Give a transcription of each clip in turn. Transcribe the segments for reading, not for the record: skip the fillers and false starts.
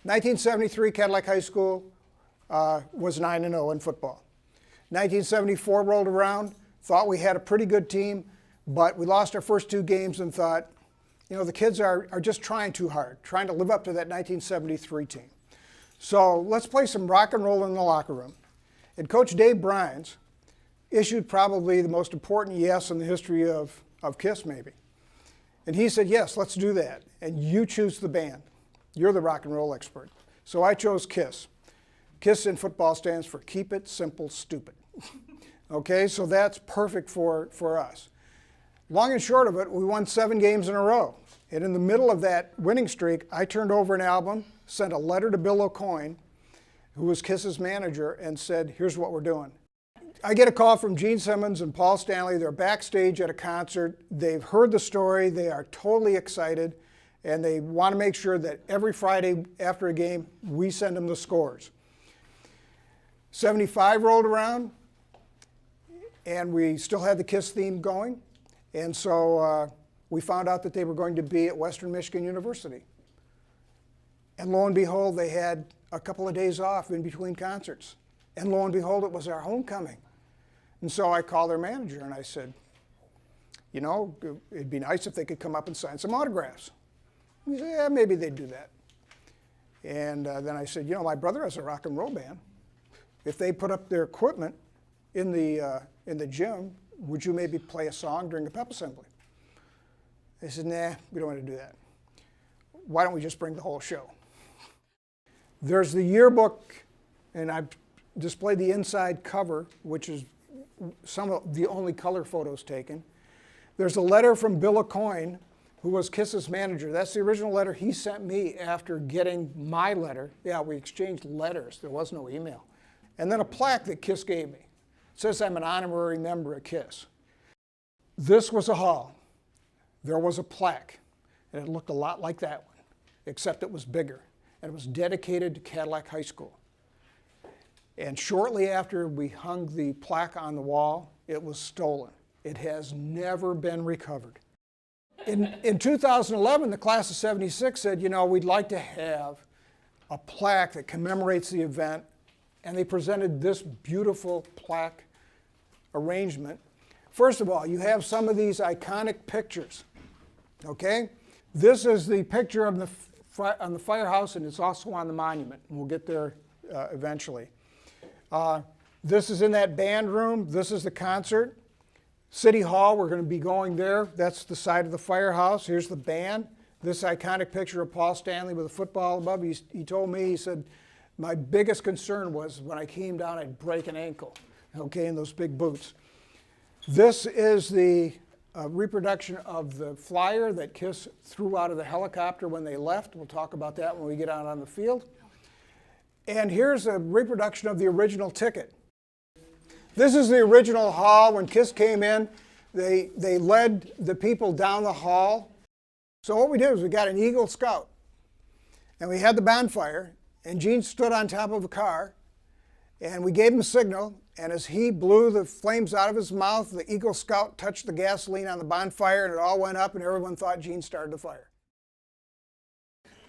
1973, Cadillac High School was 9-0 in football. 1974 rolled around, thought we had a pretty good team, but we lost our first 2 games and thought, you know, the kids are just trying too hard, trying to live up to that 1973 team. So let's play some rock and roll in the locker room. And Coach Dave Bryans issued probably the most important yes in the history of KISS, maybe. And he said, yes, let's do that. And you choose the band. You're the rock and roll expert. So I chose KISS. KISS in football stands for Keep It Simple, Stupid. Okay, so that's perfect for us. Long and short of it, we won 7 games in a row. And in the middle of that winning streak, I turned over an album, sent a letter to Bill O'Coin, who was KISS's manager, and said, here's what we're doing. I get a call from Gene Simmons and Paul Stanley. They're backstage at a concert. They've heard the story. They are totally excited. And they want to make sure that every Friday after a game, we send them the scores. 75 rolled around, and we still had the KISS theme going. And so we found out that they were going to be at Western Michigan University. And lo and behold, they had a couple of days off in between concerts. And lo and behold, it was our homecoming. And so I called their manager and I said, you know, it'd be nice if they could come up and sign some autographs. He said, yeah, maybe they'd do that. And then I said, you know, my brother has a rock and roll band. If they put up their equipment in the gym, would you maybe play a song during the pep assembly? They said, nah, we don't want to do that. Why don't we just bring the whole show? There's the yearbook, and I've displayed the inside cover, which is some of the only color photos taken. There's a letter from Bill O'Coin, who was KISS's manager. That's the original letter he sent me after getting my letter. Yeah, we exchanged letters. There was no email. And then a plaque that KISS gave me. It says I'm an honorary member of KISS. This was a hall. There was a plaque, and it looked a lot like that one, except it was bigger, and it was dedicated to Cadillac High School. And shortly after we hung the plaque on the wall, it was stolen. It has never been recovered. In 2011, the class of '76 said, you know, we'd like to have a plaque that commemorates the event, and they presented this beautiful plaque arrangement. First of all, you have some of these iconic pictures, okay? This is the picture of on the firehouse, and it's also on the monument. We'll get there eventually. This is in that band room. This is the concert. City Hall, we're going to be going there. That's the side of the firehouse. Here's the band. This iconic picture of Paul Stanley with a football above. He told me, he said, my biggest concern was when I came down, I'd break an ankle, okay, in those big boots. This is the reproduction of the flyer that KISS threw out of the helicopter when they left. We'll talk about that when we get out on the field. And here's a reproduction of the original ticket. This is the original hall. When KISS came in, they led the people down the hall. So what we did was we got an Eagle Scout, and we had the bonfire, and Gene stood on top of a car, and we gave him a signal, and as he blew the flames out of his mouth, the Eagle Scout touched the gasoline on the bonfire, and it all went up, and everyone thought Gene started the fire.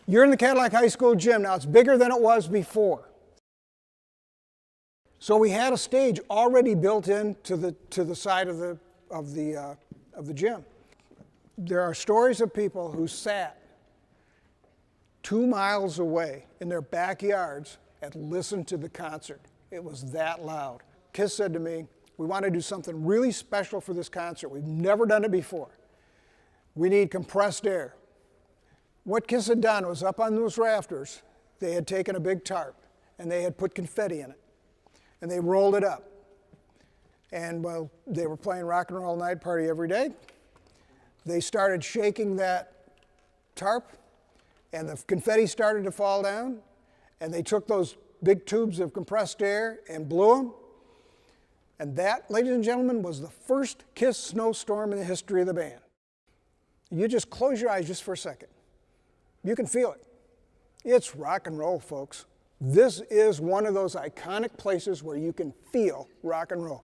You're in the Cadillac High School gym. Now, it's bigger than it was before. So we had a stage already built in to the side of the gym. There are stories of people who sat 2 miles away in their backyards and listened to the concert. It was that loud. KISS said to me, we want to do something really special for this concert. We've never done it before. We need compressed air. What KISS had done was up on those rafters, they had taken a big tarp and they had put confetti in it. And they rolled it up. And while they were playing Rock and Roll Night Party every day, they started shaking that tarp, and the confetti started to fall down, and they took those big tubes of compressed air and blew them. And that, ladies and gentlemen, was the first KISS snowstorm in the history of the band. You just close your eyes just for a second. You can feel it. It's rock and roll, folks. This is one of those iconic places where you can feel rock and roll.